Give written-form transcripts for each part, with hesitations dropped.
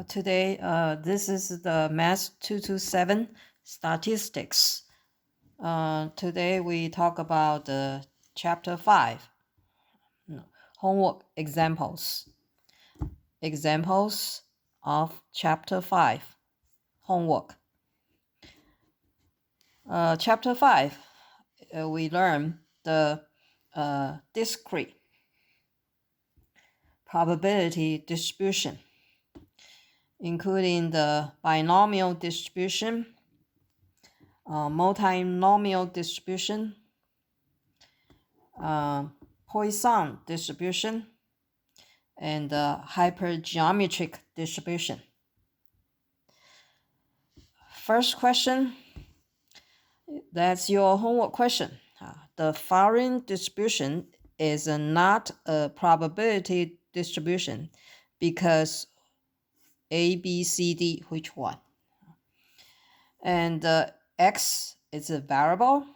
Today, this is the Math 227 Statistics. Today we talk about Chapter 5, Homework Examples. Examples of Chapter 5, Homework. Chapter 5, we learn the discrete probability distribution, including the binomial distribution, multinomial distribution, Poisson distribution, and hypergeometric distribution. First question, that's your homework question. The following distribution is not a probability distribution because A, B, C, D, which one? And X is a variable.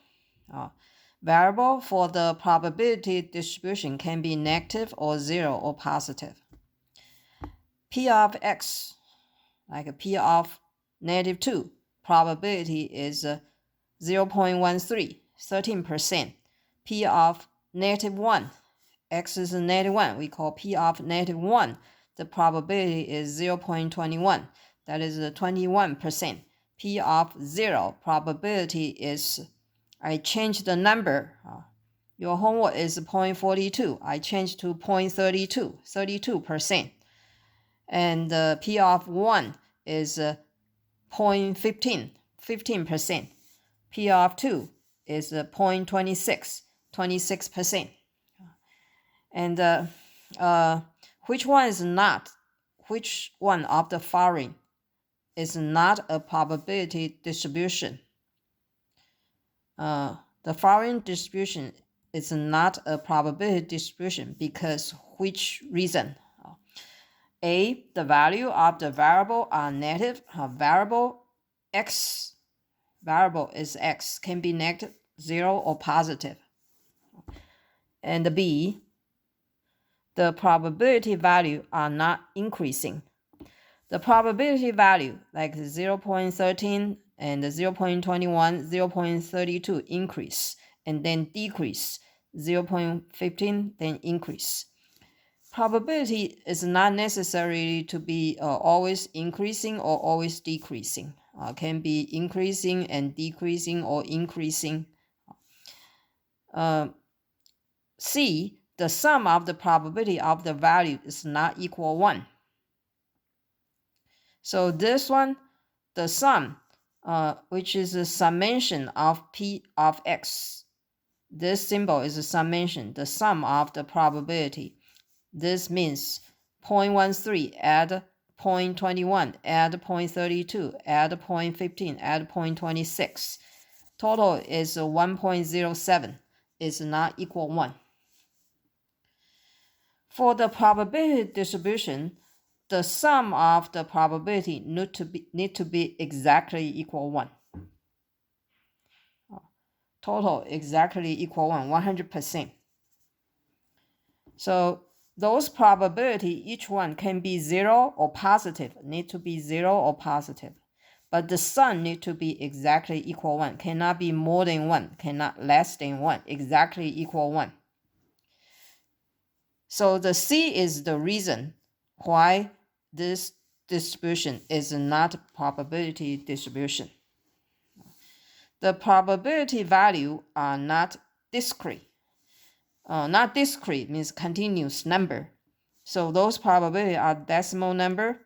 Variable for the probability distribution can be negative or zero or positive. P of X, like a P of negative 2, probability is 0.13, 13%. P of negative 1, X is a negative 1, we call P of negative 1. The probability is 0.21, that is 21%. P of 0, probability is, I change the number. Your homework is 0.42. I changed to 0.32, 32%. And P of 1 is 0.15, 15%. P of 2 is 0.26, 26%. And which one is not? Which one of the following is not a probability distribution? The following distribution is not a probability distribution because which reason? A, the value of the variable are negative. Variable X, variable is X, can be negative, 0, or positive. And B, the probability value are not increasing. The probability value, like 0.13 and 0.21, 0.32 increase, and then decrease, 0.15, then increase. Probability is not necessarily to be always increasing or always decreasing. Can be increasing and decreasing or increasing. C, the sum of the probability of the value is not equal 1. So this one, the sum, which is a summation of P of X. This symbol is a summation, the sum of the probability. This means 0.13 add 0.21, add 0.32, add 0.15, add 0.26. Total is 1.07, is not equal 1. For the probability distribution, the sum of the probability need to be exactly equal 1. Total exactly equal 1, 100%. So those probability, each one can be 0 or positive, need to be 0 or positive. But the sum need to be exactly equal 1, cannot be more than 1, cannot less than 1, exactly equal 1. So the C is the reason why this distribution is not probability distribution. The probability value are not discrete. Not discrete means continuous number. So those probability are decimal number.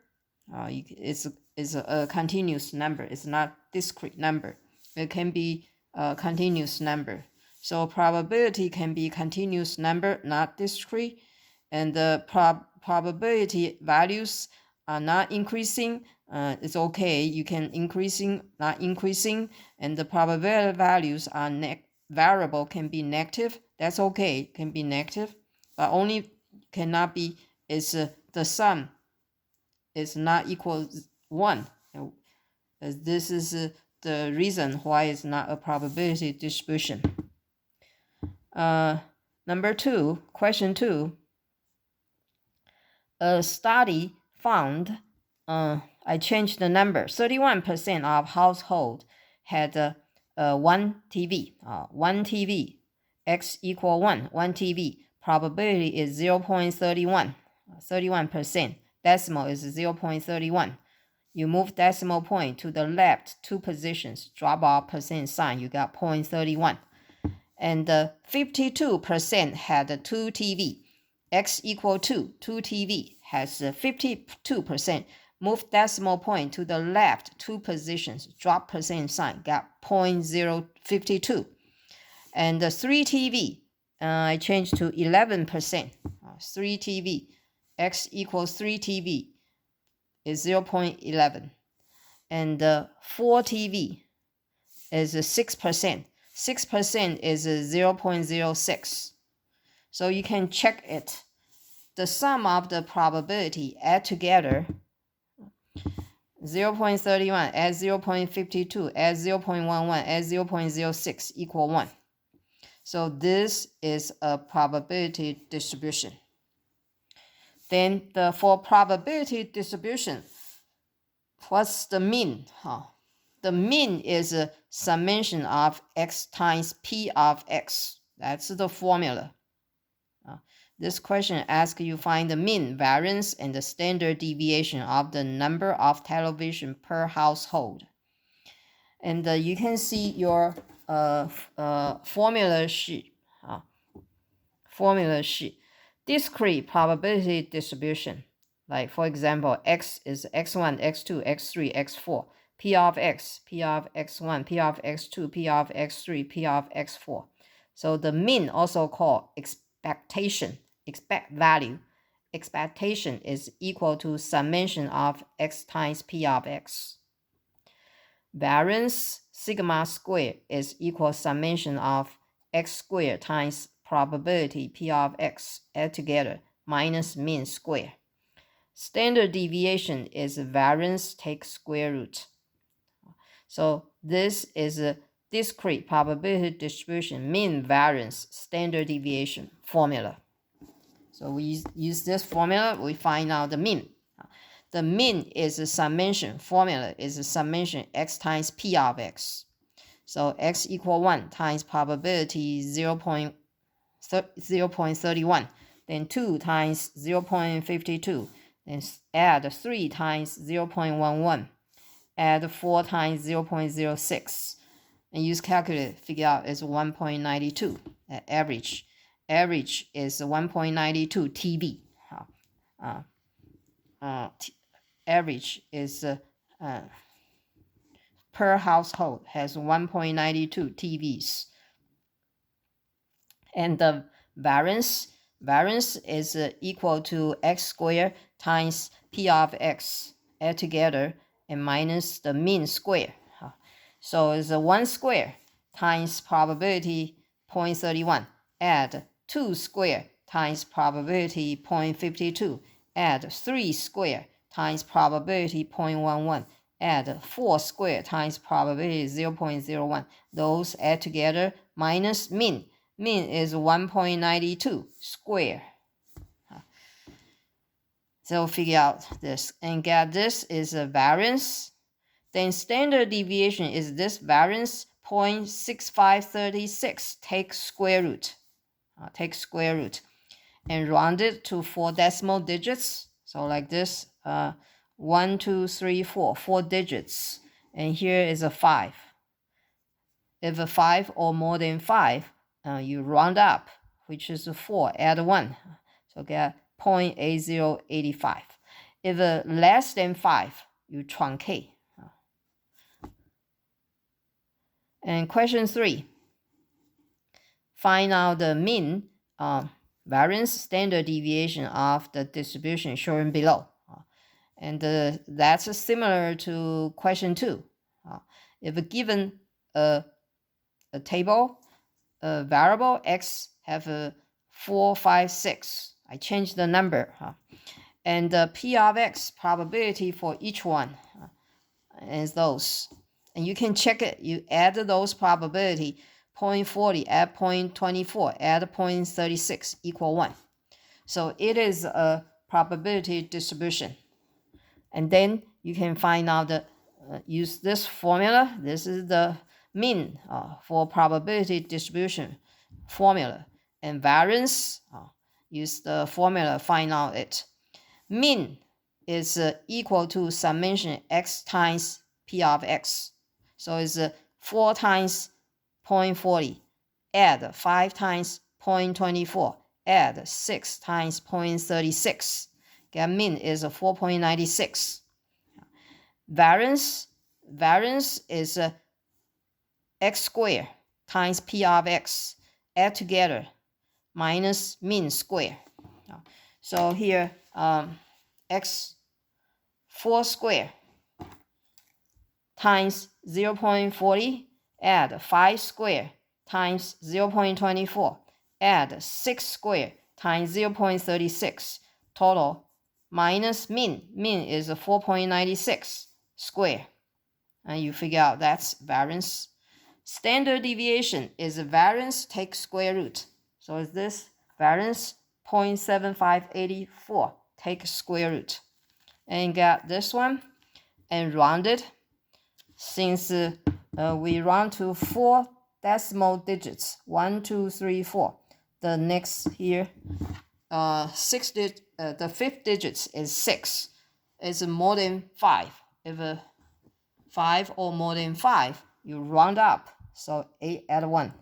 It's a continuous number. It's not discrete number. It can be a continuous number. So probability can be continuous number, not discrete. And the probability values are not increasing. It's okay. You can increasing, not increasing. And the probability values are variable, can be negative. That's okay, can be negative, but only cannot be is the sum is not equal 1. This is the reason why it's not a probability distribution. Number 2, question 2. A study found I changed the number. 31% of household had one TV. One TV, x equal 1, one TV. Probability is 0.31, 31%. Decimal is 0.31. You move decimal point to the left 2 positions, drop off percent sign, you got 0.31. And 52% had 2 TV. X equal 2, 2 TV has 52%. Move decimal point to the left 2 positions, drop percent sign, got 0.052. And 3 TV, I changed to 11%. 3 TV, X equals 3 TV is 0.11. And 4 TV is 6%. 6% is 0.06. So you can check it. The sum of the probability add together 0.31 add 0.52 add 0.11 add 0.06 equal 1. So this is a probability distribution. Then for probability distribution, what's the mean? The mean is a summation of x times p of x. That's the formula. This question asks you find the mean, variance, and the standard deviation of the number of television per household. And you can see your formula sheet. Formula sheet. Discrete probability distribution. Like for example, x is x1, x2, x3, x4. P of x, P of x1, P of x2, P of x3, P of x4. So the mean, also called expectation, expect value. Expectation is equal to summation of x times P of x. Variance, sigma squared, is equal summation of x squared times probability P of x add together minus mean square. Standard deviation is variance take square root. So this is a discrete probability distribution, mean, variance, standard deviation formula. So we use this formula, we find out the mean. The mean is a summation, formula is a summation x times p of x. So x equal 1 times probability 0.31, then 2 times 0.52, then add 3 times 0.11, add 4 times 0.06, and use calculator, figure out is 1.92 average. Average is 1.92 TV. Average is per household has 1.92 TVs. And the variance is equal to x squared times p of x add together and minus the mean square. So it's 1 square times probability 0.31, add 2 square times probability 0.52, add 3 square times probability 0.11, add 4 square times probability 0.01. Those add together minus mean. Mean is 1.92 square. So figure out this and get this is a variance. Then standard deviation is this variance 0.6536. Take square root. Take square root and round it to 4 decimal digits. So like this, 1, 2, 3, 4, 4 digits. And here is a 5. If a 5 or more than 5, you round up, which is a 4, add 1. So get 0.8085. If less than 5, you truncate. And question 3. Find out the mean, variance, standard deviation of the distribution shown below. And that's similar to question 2. If given a table, a variable x have 4, 5, 6. I changed the number. And the p of x probability for each one is those. And you can check it. You add those probability, 0.40, add 0.24, add 0.36 equal 1. So it is a probability distribution. And then you can find out the, use this formula. This is the mean for probability distribution formula. And variance, use the formula, find out it. Mean is equal to summation x times p of x. So it's 4 times 0.40, add 5 times 0.24, add 6 times 0.36. Get mean is 4.96. Variance is x squared times p of x, add together, minus mean square. So here, x4 squared times 0.40, add 5 squared times 0.24, add 6 squared times 0.36, total minus mean. Mean is 4.96 square. And you figure out that's variance. Standard deviation is variance take square root. So is this variance 0.7584 take square root. And get this one and round it. Since we round to 4 decimal digits, 1, 2, 3, 4. The next here, the fifth digit is 6. It's more than 5. If 5 or more than 5, you round up. So 8 add 1,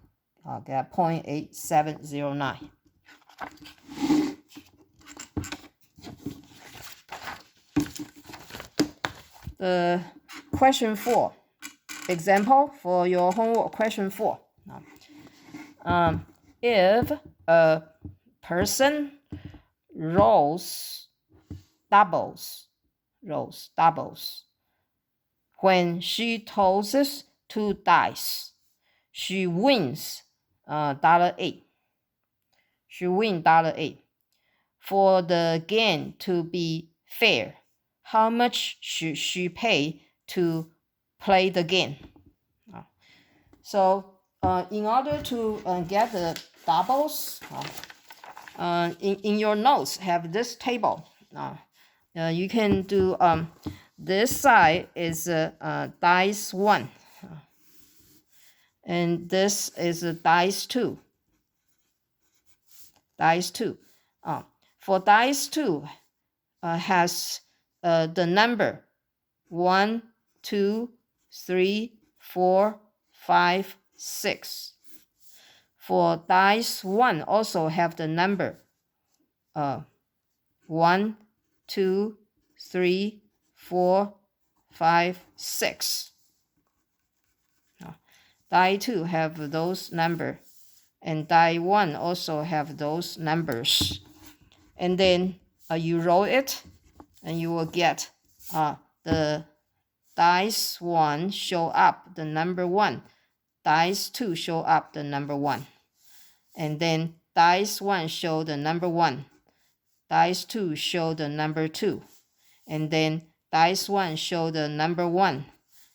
get 0.8709. The question 4. Example for your homework, question 4. If a person rolls doubles, when she tosses 2 dice, she wins $8. She wins $8. For the game to be fair, how much should she pay to play the game? So in order to get the doubles, in your notes have this table. You can do this side is dice 1, and this is dice 2. Dice 2. For dice 2 has the number 1, 2, 3, 4, 5, 6. For dice 1 also have the number 1, 2, 3, 4, 5, 6. Die 2 have those number, and die 1 also have those numbers. And then you roll it, and you will get the dice 1 show up the number 1, dice 2 show up the number 1, and then dice 1 show the number 1, dice 2 show the number 2, and then dice 1 show the number 1,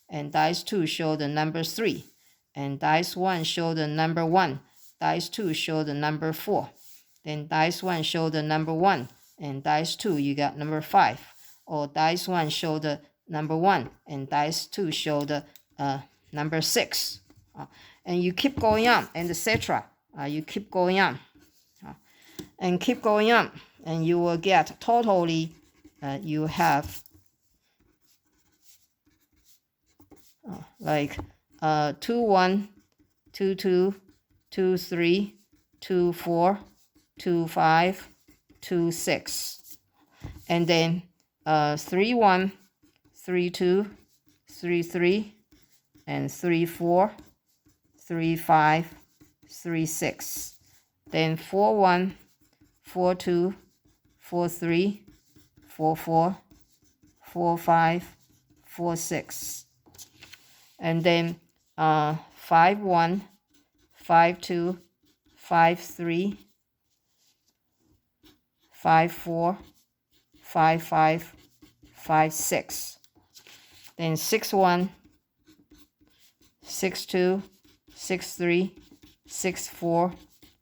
and dice 2 show the number 3, and dice 1 show the number 1, dice 2 show the number 4, then dice 1 show the number 1, and dice 2 you got number 5, or dice 1 show the number 1, and dice 2 show the number 6. And you keep going on, and etc. You keep going on, and keep going on, and you will get totally you have like 2, 1, 2, 2, 2, 3, 2, 4, 2, 5, 2, 6, and then 3, 1, 3, 2, 3, 3, and 3, 4, 3, 5, 3, 6. Then 4, 1, 4, 2, 4, 3, 4, 4, 4, 5, 4, 6. And then 5, 1, 5, 2, 5, 3, 5, 4, 5, 5, 5, 6. Then 6, 1, 6, 2, 6, 3, 6, 4,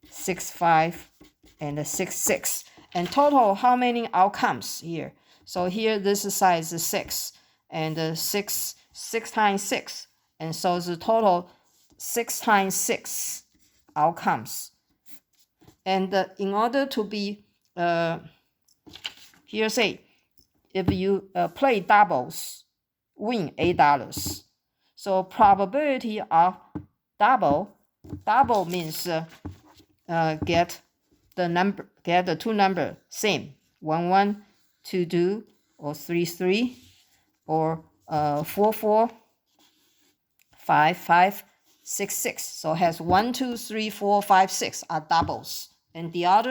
6, 5, and 6, 6. And total, how many outcomes here? So here this size is 6, and 6 times 6, and so the total 6 times 6 outcomes. And in order to be here say if you play doubles, win $8. So probability of double means get the two number same, 1 1, 2 2, or 3 3, or 4 4, 5 5, 6 6. So it has 1 2 3 4 5 6 are doubles, and the other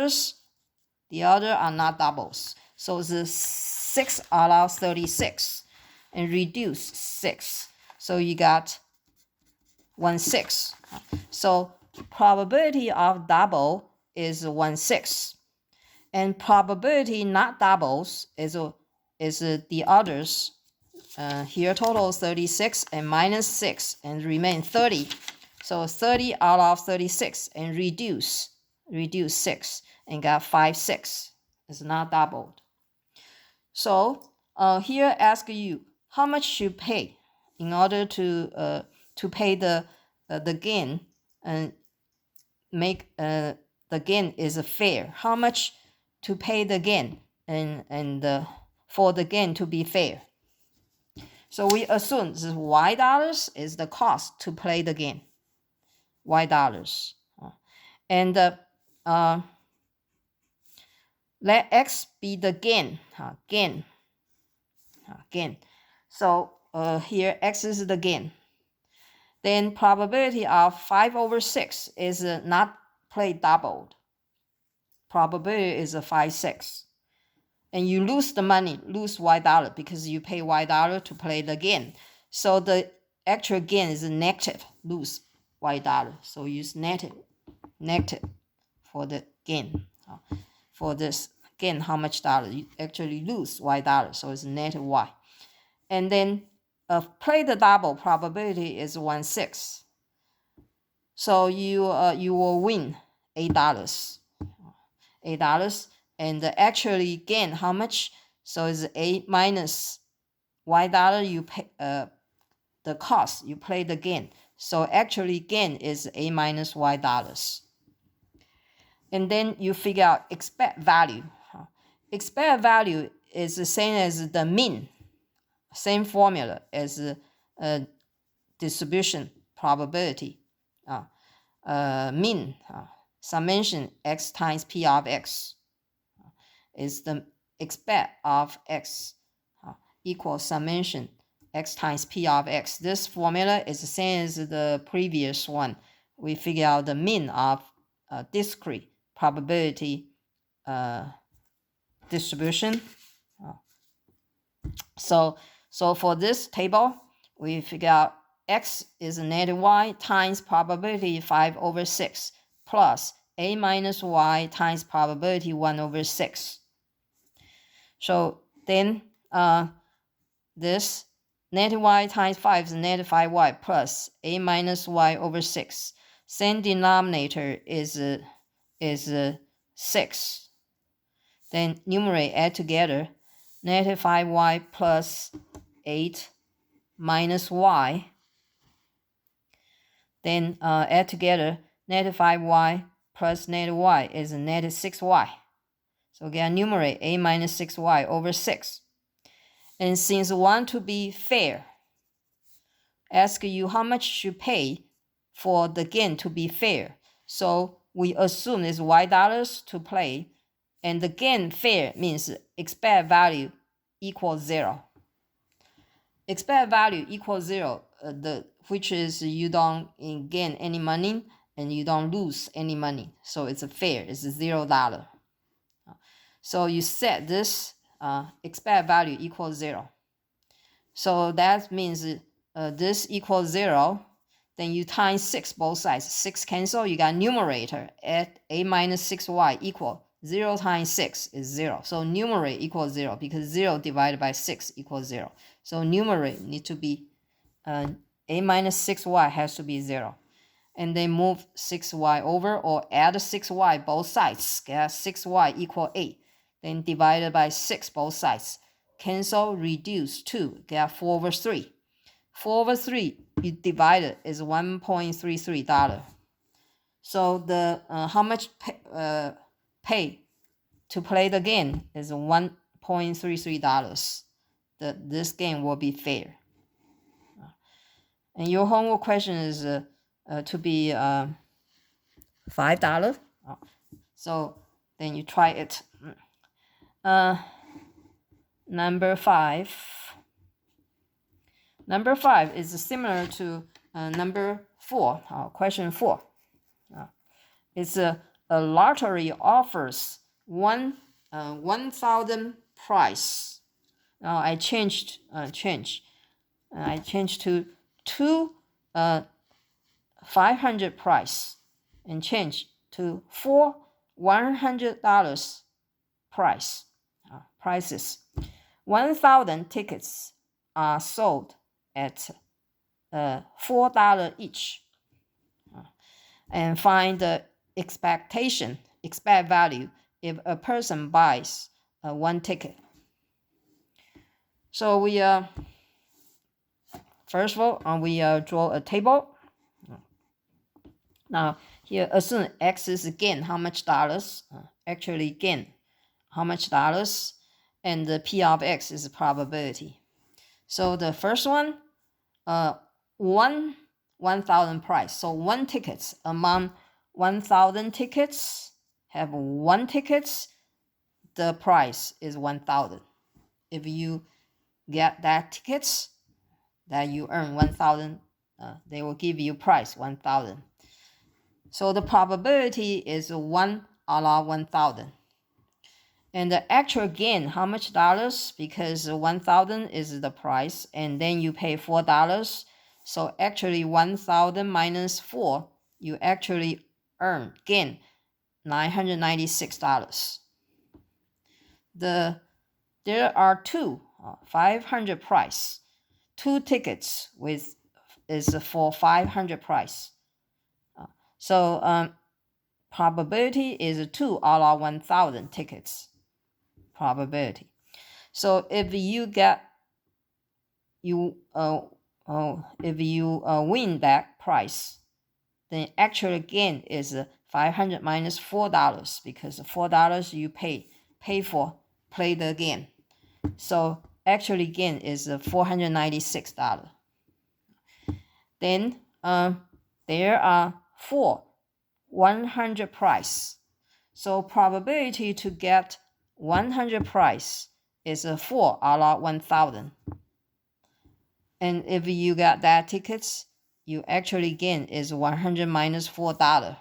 are not doubles. So the 6 out of 36 and reduce 6. So you got 1 6. So probability of double is 1/6, and probability not doubles is the others. Here total 36 and minus 6 and remain 30. So 30 out of 36 and reduce 6 and got 5 6. It's not doubled. So here ask you how much you pay in order to pay the gain and make the gain is fair. How much to pay the gain and for the gain to be fair. So we assume this $y is the cost to play the game. $y. And let x be the gain. Gain. So here x is the gain. Then probability of 5/6 is not played doubled. Probability is a 5 6. And you lose the money, lose $y because you pay $y to play the game. So the actual gain is negative, lose $y. So use negative for the gain. For this gain, how much dollar? You actually lose $y, so it's negative y. And then play the double, probability is 1/6. So you will win $8. And actually gain how much? So it's $8 minus $y you pay the cost you play the gain. So actually gain is $8 minus $y. And then you figure out expect value. Expect value is the same as the mean, same formula as distribution probability. Mean summation x times p of x is the expect of x equals summation x times p of x. This formula is the same as the previous one. We figure out the mean of discrete probability distribution. So for this table, we figure out x is negative y times probability 5/6 plus a minus y times probability 1/6. So then this negative y times 5 is negative 5y plus a minus y/6. Same denominator is 6. Then numerator add together, negative 5y plus 8 minus y. Then add together, negative 5y plus negative y is negative 6y. So again, numerator a minus 6y/6. And since we want to be fair, ask you how much you pay for the gain to be fair. So we assume it's $y to play, and the gain fair means expect value equals 0. Expect value equals 0, which is you don't gain any money and you don't lose any money. So it's fair, it's $0. So you set this expect value equals 0. So that means this equals 0. Then you times 6 both sides. 6 cancel, you got numerator at a minus 6y equal 0 times 6 is 0. So numerator equals 0 because 0 divided by 6 equals 0. So numerator need to be a minus 6y has to be 0. And then move 6y over or add 6y both sides. Get 6y equal 8. Then divided by 6 both sides. cancel, reduce 2, get 4 over 3. 4 over 3 you divide it is $1.33. So the how much pay to play the game is $1.33. This game will be fair. And your homework question is to be $5. So then you try it. Number 5. Number 5 is similar to number 4. Question 4. It's a lottery offers 1,000 price. Now I changed to 500 price and change to 4 $100 price. Prices. 1,000 tickets are sold at $4 each. And find the expect value if a person buys one ticket. So we first of all we draw a table. Now here assume x is gain how much dollars, actually gain how much dollars, and the p of x is probability. So the first one, 1,000 price. So one tickets among 1,000 tickets have one tickets, the price is 1,000. If you get that tickets that you earn 1,000, they will give you price 1,000. So the probability is 1 a la 1,000. And the actual gain, how much dollars? Because 1,000 is the price, and then you pay $4. So actually 1,000 minus 4, you actually gain $996. There are 500 price. 2 tickets is for 500 price. So probability is 2 a la 1,000 tickets. Probability. So if you win that price, then actual gain is 500 minus $4 because $4 you pay for play the game. So actually gain is $496. Then there are 4 100 price. So probability to get 100 price is 4 a la 1,000. And if you got that tickets, you actually gain is 100 minus $4.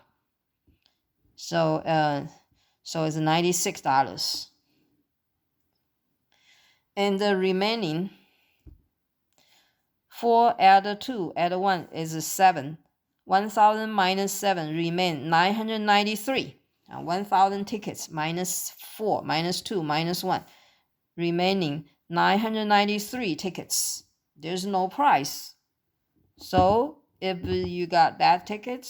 So it's $96. And the remaining 4 add 2 add 1 is 7. 1,000 minus 7 remain 993. 1,000 tickets minus 4 minus 2 minus 1 remaining 993 tickets. There's no price. So if you got that ticket,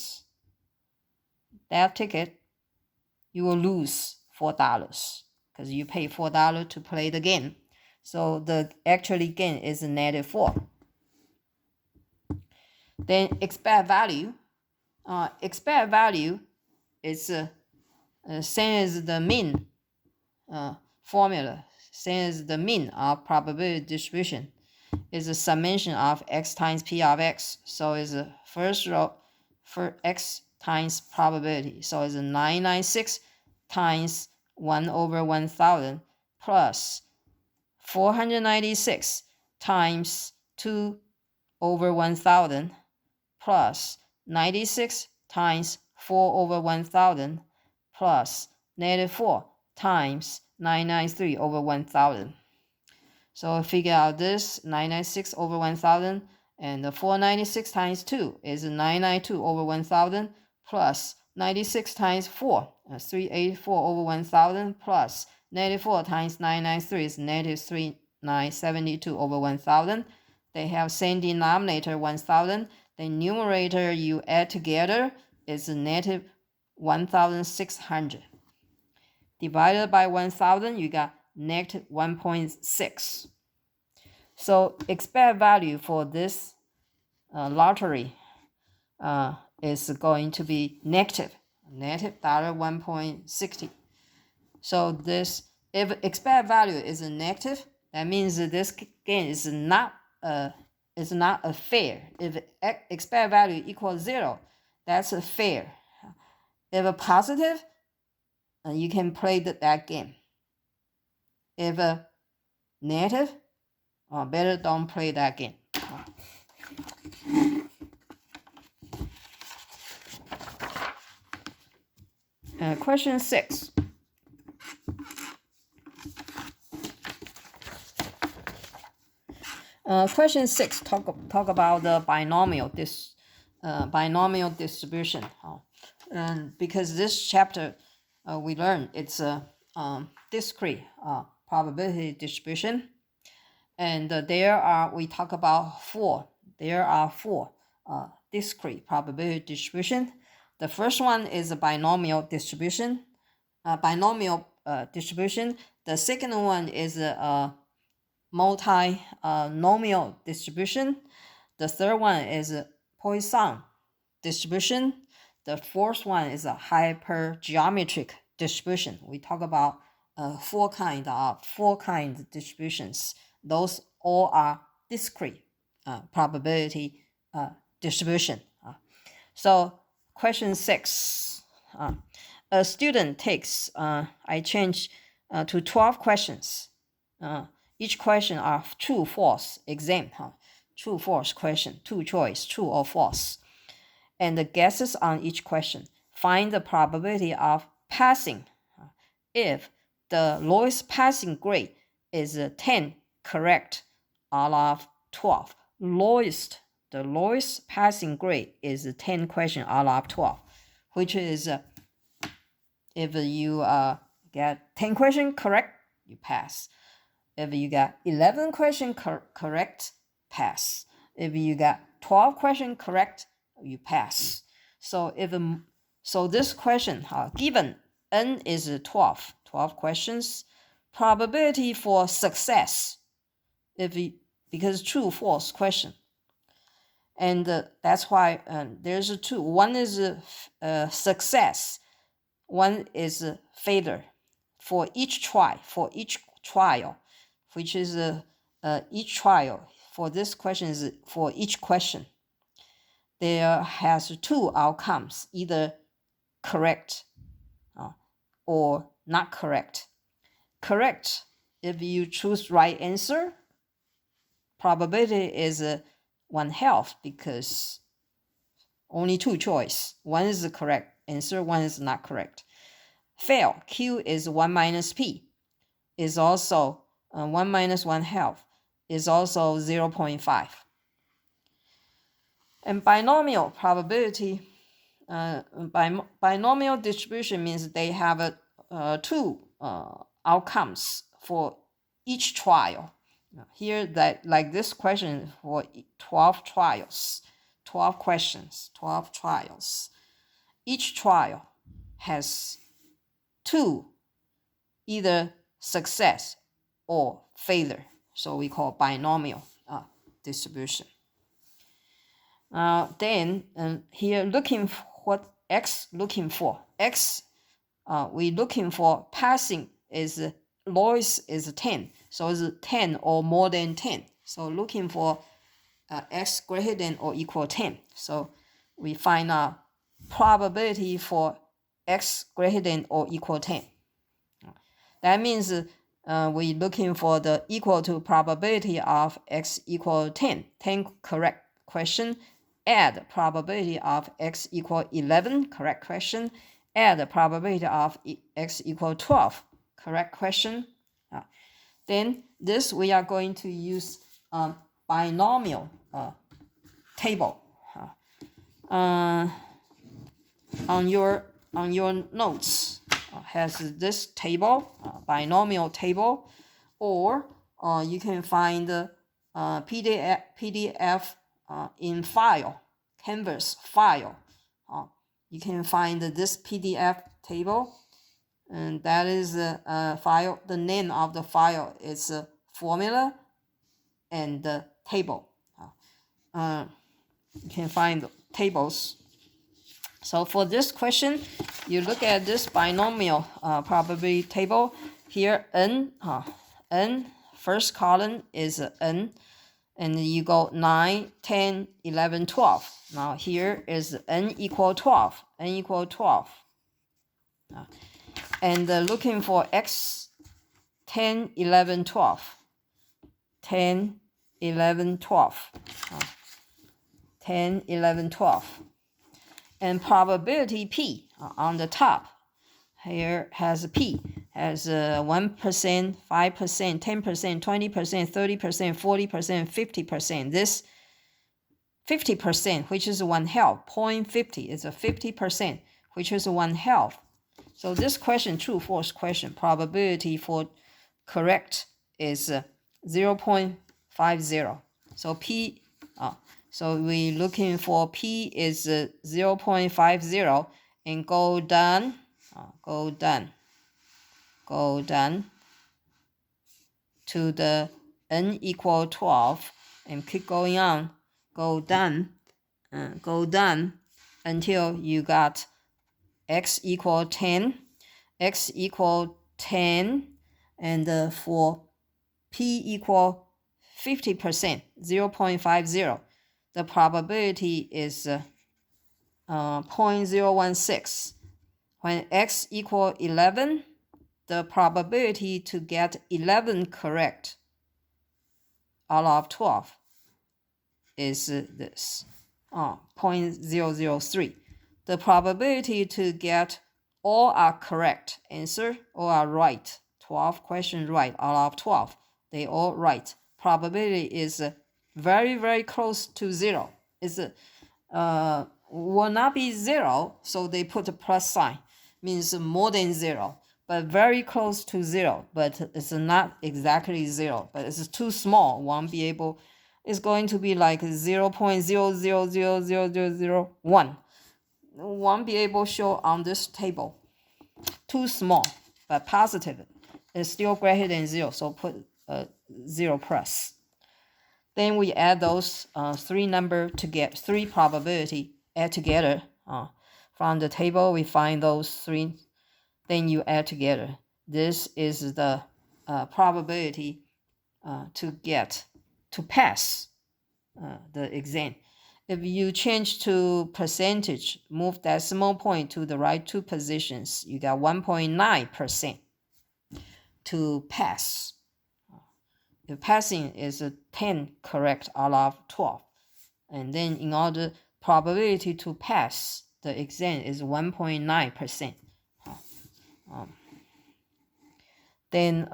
you will lose $4 because you pay $4 to play the game. So the actually gain is -4. Then expect value. Expect value is same as the mean formula. Same as the mean of probability distribution is a summation of x times p of x. So it's the first row for x times probability. So it's 996 times 1 over 1,000 plus 496 times 2 over 1,000 plus 96 times 4 over 1,000 plus -4 times 993 over 1,000. So figure out this 996 over 1,000, and the 496 times 2 is 992 over 1,000 plus 96 times 4, 384 over 1,000 plus -4 times 993 is -3972 over 1,000. They have same denominator 1,000. The numerator you add together is -1,600. Divided by 1,000, you got negative 1.6. So expected value for this lottery is going to be negative $1.60. So this, if expected value is a negative, that means that this game is not a fair. If expected value equals 0, that's a fair. If a positive, you can play that game. If a negative, better don't play that game. Question 6. Question 6 talk about the binomial distribution. And because this chapter we learned it's a discrete probability distribution, and we talk about four. There are four discrete probability distribution. The first one is a binomial distribution. The second one is a multinomial distribution. The third one is a Poisson distribution. The fourth one is a hypergeometric distribution. We talk about four kinds of distributions. Those all are discrete probability distribution. So question 6. A student takes, I change to 12 questions. Each question are true, false exam. True, false question, two choice, true or false. And the guesses on each question. Find the probability of passing. If the lowest passing grade is 10 correct out of 12. The lowest passing grade is 10 question out of 12, which is if you get 10 question correct, you pass. If you got 11 question correct, pass. If you got 12 question correct, you pass. So this question, given n is 12 questions, probability for success, because true false question, and that's why there's two. One is success, one is failure for each trial, which is each trial for this question is for each question. There has two outcomes, either correct or not correct. Correct, if you choose right answer, probability is 1/2 because only two choice. One is the correct answer, one is not correct. Fail, Q is 1 minus P, is also 1 minus 1/2 is also 0.5. And binomial probability, binomial distribution means they have two outcomes for each trial. Here, that like this question for 12 trials, 12 questions, 12 trials. Each trial has two, either success or failure. So we call binomial distribution. Then here looking for what X looking for. X we looking for passing is lowest is 10. So it's 10 or more than 10. So looking for X greater than or equal 10. So we find a probability for X greater than or equal 10. That means we looking for the equal to probability of X equal 10. 10 correct question. Add probability of X equal 11, correct question. Add the probability of X equal 12, correct question. Then this we are going to use binomial table. On your notes has this table, binomial table, or you can find the PDF in file, Canvas file. You can find this PDF table and that is a file. The name of the file is formula and the table. You can find tables. So for this question, you look at this binomial probability table. Here n, n, first column is n, and you go 9, 10, 11, 12. Now here is n equal 12, n equal 12. And looking for x 10, 11, 12. 10, 11, 12. 10, 11, 12. And probability p on the top here has p, has 1%, 5%, 10%, 20%, 30%, 40%, 50%. This 50%, which is 1/2, 0.50 is a 50%, which is 1/2. So this question, true, false question, probability for correct is 0.50. So p, so we looking for p is 0.50 and go down, go down to the n equal 12 and keep going on, go down until you got x equal 10, x equal 10, and for p equal 50%, 0.50, the probability is 0.016. When x equal 11, the probability to get 11 correct out of 12 is this, 0.003. The probability to get all are correct answer, all are right, 12 questions right out of 12, they all right. Probability is very, very close to 0. It's will not be 0, so they put a plus sign, means more than 0, but very close to 0, but it's not exactly 0, but it's too small, won't be able, it's going to be like 0.000001. Won't be able to show on this table. Too small, but positive. It's still greater than 0, so put 0 plus. Then we add those three numbers to get 3 probability, add together. From the table, we find those 3, then you add together. This is the probability to pass the exam. If you change to percentage, move decimal point to the right 2 positions, you got 1.9% to pass. If passing is 10 correct out of 12. And then in order probability to pass the exam is 1.9%. Then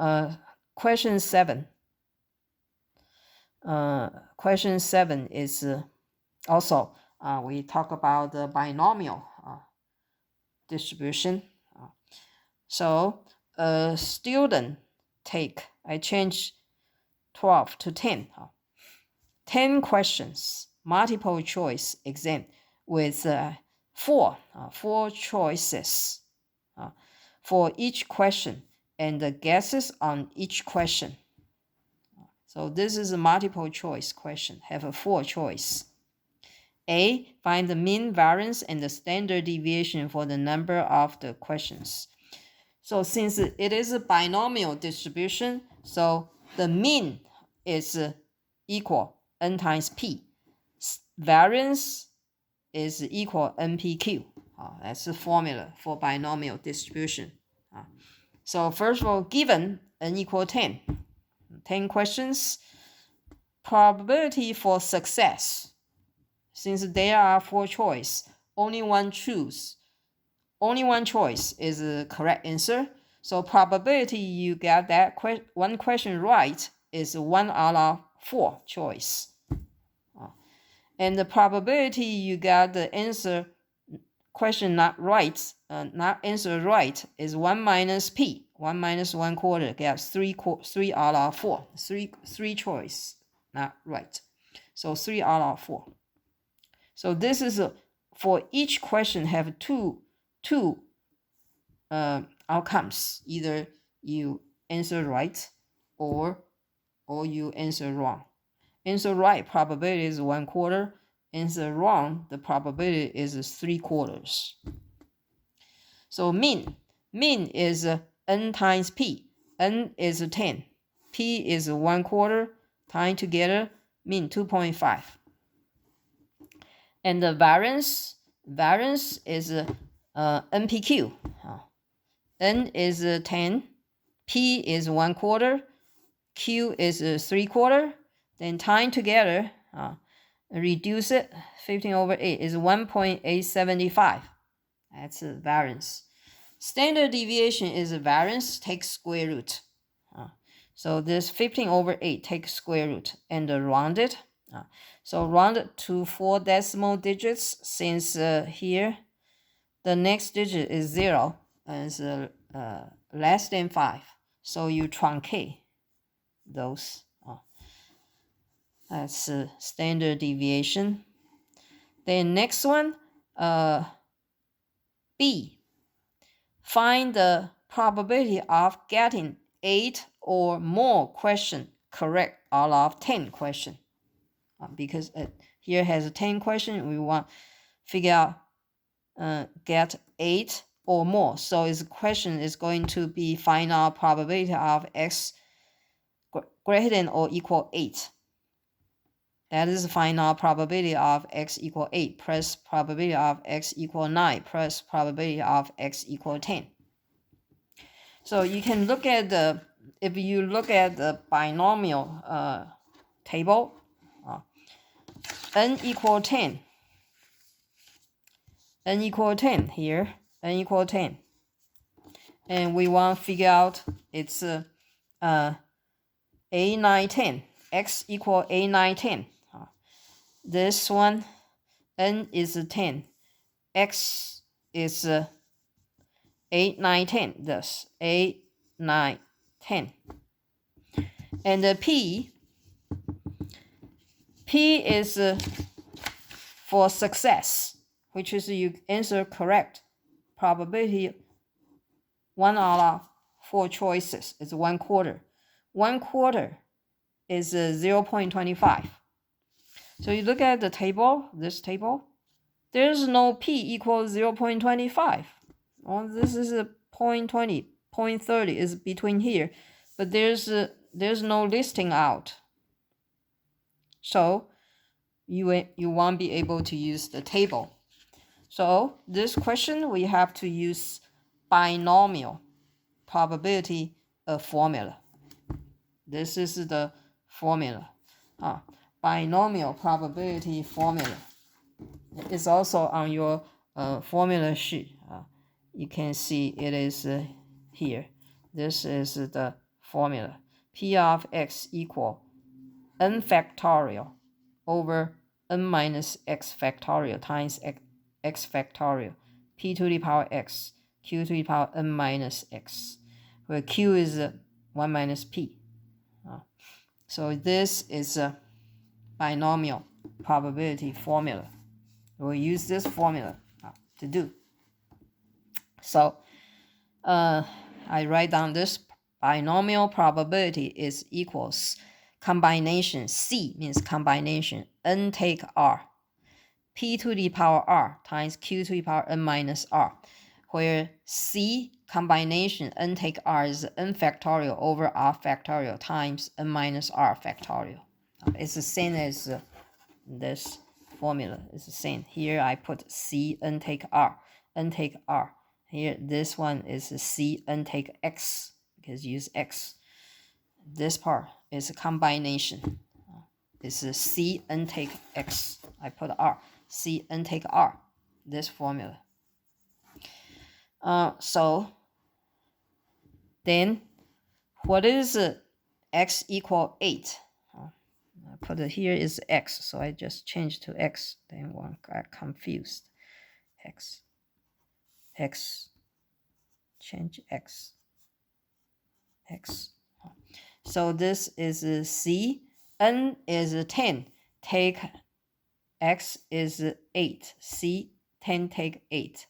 question 7. Question 7 is also we talk about the binomial distribution. So a student take, I change 12 to 10. 10 questions, multiple choice exam with 4 choices for each question and the guesses on each question. So this is a multiple choice question, have a 4 choice. A, find the mean, variance, and the standard deviation for the number of the questions. So since it is a binomial distribution, so the mean is equal n times p. Variance is equal NPQ. That's the formula for binomial distribution. So first of all, given n equal 10. 10 questions, probability for success. Since there are 4 choices, only one choice is the correct answer. So probability you get that one question right is 1 out of 4 choice. And the probability you got the answer question not right, not answer right is 1 minus p. 1 minus 1/4 gets 3 out of 4. 3 choice not right. So 3 out of 4. So this is for each question have two outcomes. Either you answer right or you answer wrong. Answer right, probability is 1/4. Answer wrong, the probability is 3/4. So mean is n times p. N is 10. P is 1/4. Tying together, mean 2.5. And the variance is NPQ. N is 10. P is 1/4. Q is 3/4. Then tying together, reduce it. 15/8 is 1.875. That's a variance. Standard deviation is a variance, take square root. So this 15/8 take square root and round it. So round it to 4 decimal digits, since here the next digit is 0 and it's less than 5. So you truncate those. That's standard deviation. Then next one, B. Find the probability of getting 8 or more questions correct out of 10 questions. Because here has 10 questions, we want to figure out get 8 or more. So its question is going to be find out probability of x greater than or equal 8. That is find out probability of x equal 8 plus probability of x equal 9 plus probability of x equal 10. So you can look at if you look at the binomial table, n equal 10. N equal 10 here, n equal 10. And we want to figure out it's A9, 10. X equal A9, 10. This one, n is 10. X is 8, 9, 10. Thus, 8, 9, 10. And the P is for success, which is you answer correct. Probability 1 out of 4 choices is 1/4. 1/4 is 0.25. So you look at the table, this table, there's no P equals 0.25. Well, this is a 0.20, 0.30 is between here, but there's no listing out. So you won't be able to use the table. So this question we have to use binomial probability formula. This is the formula. Binomial probability formula. It's also on your formula sheet. You can see it is here. This is the formula. P of x equal n factorial over n minus x factorial times x factorial. P to the power x, q to the power n minus x, where q is 1 minus p. So this is a binomial probability formula. We'll use this formula to do. So I write down this binomial probability is equals combination. C means combination. N take R. P to the power R times Q to the power N minus R, where C combination N take R is N factorial over R factorial times N minus R factorial. It's the same as this formula. It's the same. Here I put C N take R. N take R. Here this one is C N take X because use X. This part is a combination. It's a C N take X. I put R. C N take R. This formula. So then what is x equal 8? I put it here is x, so I just changed to x. Then one got confused. X, change x. So this is C. N is 10. Take x is 8. C 10 take 8.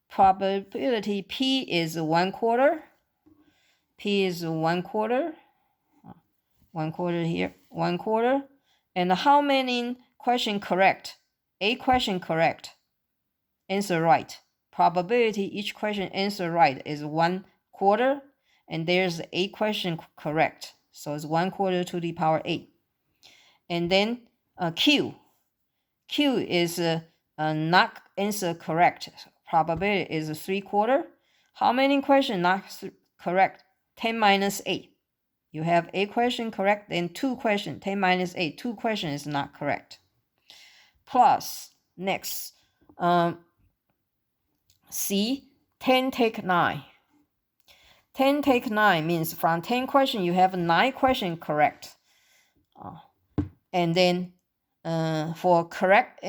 probability P is 1/4. P is 1/4. 1/4 here, 1/4. And how many question correct? 8 question correct. Answer right. Probability each question answer right is 1/4. And there's 8 question correct. So it's 1/4 to the power 8. And then Q. Q is not answer correct. Probability is 3/4. How many questions not correct? 10 minus 8. You have 8 questions correct, then 2 questions. 10 minus 8. 2 questions is not correct. Plus, next, C, 10 take 9. 10 take 9 means from 10 questions, you have 9 questions correct. And then for correct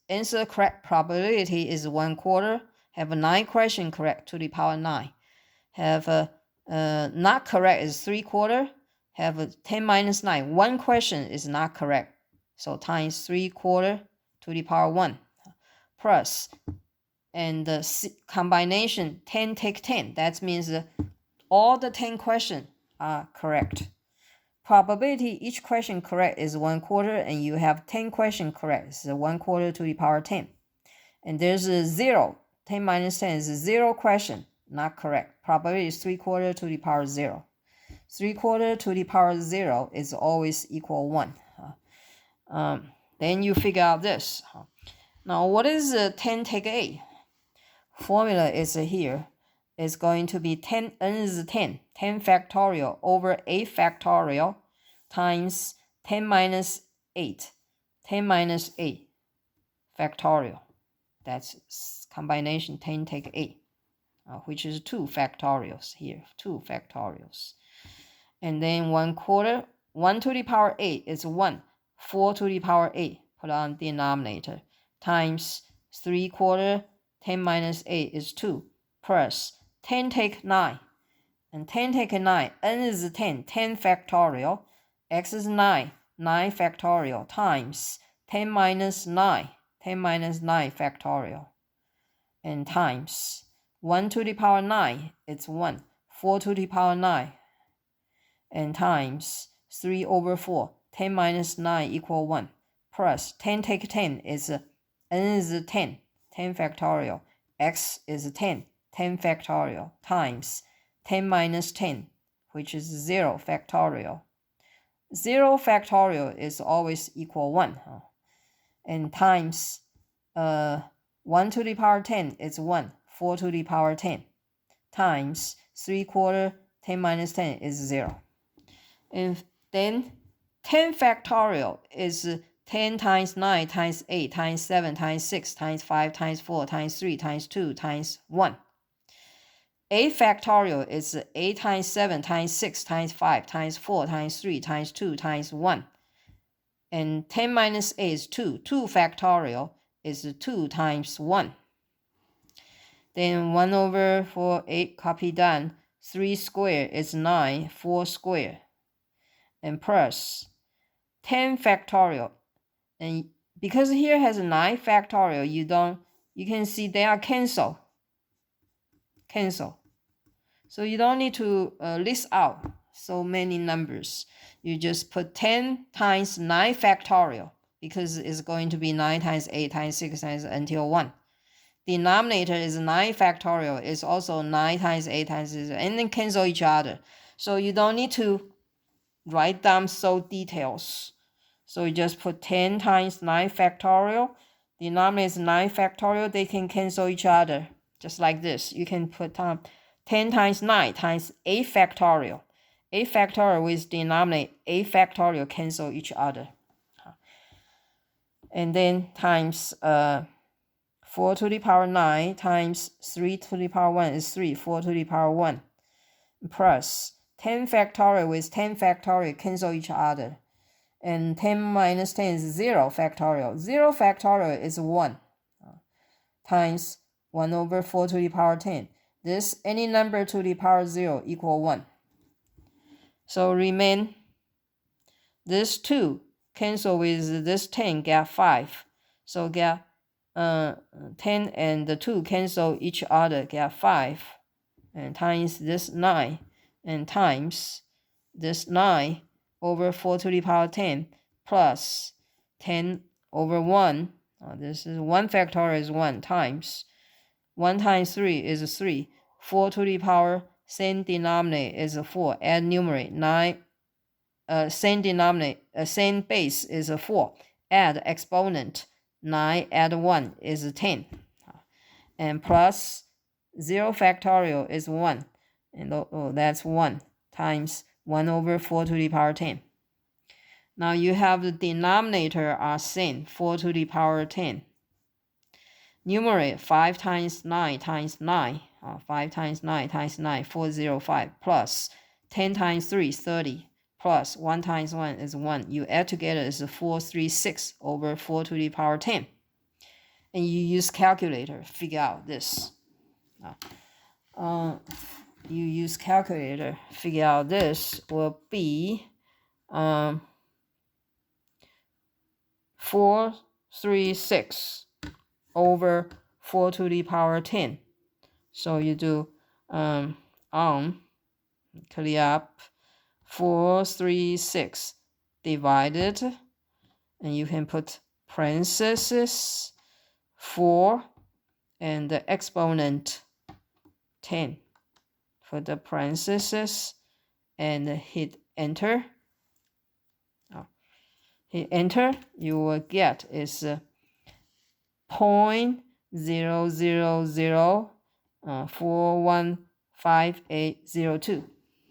answer correct probability is 1/4. Have 9 questions correct to the power 9. Have not correct is 3/4. Have 10 minus 9. 1 question is not correct. So times 3/4 to the power 1. Plus, and the combination 10 take 10. That means all the 10 questions are correct. Probability each question correct is 1/4, and you have 10 questions correct. It's 1/4 to the power 10. And there's a 0. 10 minus 10 is 0 question, not correct. Probability is 3/4 to the power 0. 3/4 to the power 0 is always equal 1. Then you figure out this. Now, what is 10 take 8? Formula is here. It's going to be 10, n is 10. 10 factorial over 8 factorial times 10 minus 8. 10 minus 8 factorial. That's combination 10 take 8, which is 2 factorials here. 2 factorials. And then 1/4. 1 to the power 8 is 1. 4 to the power 8, put on denominator, times 3/4. 10 minus 8 is 2. Plus 10 take 9. And 10 take 9. N is 10. 10 factorial. X is 9. 9 factorial times 10 minus 9. 10 minus 9 factorial. And times 1 to the power 9. It's 1. 4 to the power 9. And times 3 over 4. 10 minus 9 equal 1. Plus 10 take 10 is N is 10. 10 factorial. X is 10. 10 factorial times 10 minus 10, which is 0 factorial. 0 factorial is always equal 1. And times 1 to the power 10 is 1. 4 to the power 10 times 3/4. 10 minus 10 is 0. And then 10 factorial is 10 times 9 times 8 times 7 times 6 times 5 times 4 times 3 times 2 times 1. 8 factorial is 8 times 7 times 6 times 5 times 4 times 3 times 2 times 1. And 10 minus 8 is 2. 2 factorial is 2 times 1. Then 1 over 4, 8, copy done. 3 squared is 9, 4 squared. And plus 10 factorial. And because here has 9 factorial, you can see they are cancel. So you don't need to list out so many numbers. You just put 10 times 9 factorial, because it's going to be 9 times 8 times 6 times until 1. Denominator is 9 factorial. It's also 9 times 8 times 6, and then cancel each other. So you don't need to write down so details. So you just put 10 times 9 factorial. Denominator is 9 factorial. They can cancel each other. Just like this. You can put 10 times 9 times 8 factorial. 8 factorial with denominator 8 factorial cancel each other. And then times 4 to the power 9 times 3 to the power 1 is 3. 4 to the power 1. Plus 10 factorial with 10 factorial cancel each other. And 10 minus 10 is 0 factorial. 0 factorial is 1. Times 1 over 4 to the power 10. This, any number to the power 0 equal 1. So remain this 2 cancel with this 10, get 5. So get 10 and the 2 cancel each other, get 5, and times this 9, and times this 9 over 4 to the power 10 plus 10 over 1. This is 1 factorial is 1 times 1 times 3 is 3. 4 to the power, same denominator is 4. Add numerator 9. Same denominator, same base is 4. Add exponent 9 add 1 is 10. And plus 0 factorial is 1. And that's 1 times 1 over 4 to the power 10. Now you have the denominator are same, 4 to the power 10. Numerator 5 times 9 times 9. 5 times 9 times 9, 405 plus 10 times 3, 30. Plus 1 times 1 is 1. You add together is 436 over 4 to the power 10. And you use calculator, figure out this. You use calculator, figure out this will be 436 over 4 to the power 10. So you do clear up 436 divided, and you can put parentheses 4 and the exponent 10. Put the parentheses and hit enter. Hit enter, you will get is 0.000415802.